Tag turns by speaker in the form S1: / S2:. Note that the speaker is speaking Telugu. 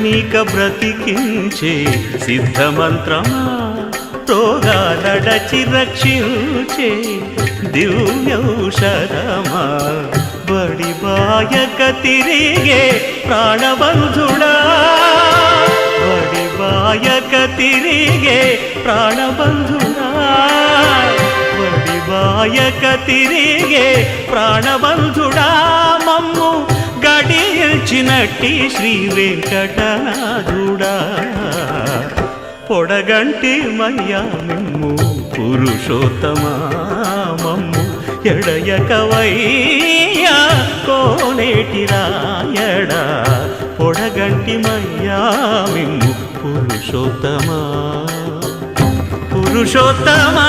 S1: నీక బ్రతికించే సిద్ధమంత్రమా రోగాలడచి రక్షించే దివ్యౌషధమా బడి బాయక తిరిగే ప్రాణబంధుడా బడి బాయక తిరిగే ప్రాణబంధుడా బడి బాయక తిరిగే ప్రాణబంధుడా మమ్ము గడిచినట్టి శ్రీ వెంకటనాథుడా పొడగంటి మయ్యా మిమ్ము పురుషోత్తమా మమ్ము ఎడయకవయ్యా కోనేటి రాయడా పొడగంటి మయ్యా మిమ్ము పురుషోత్తమా పురుషోత్తమా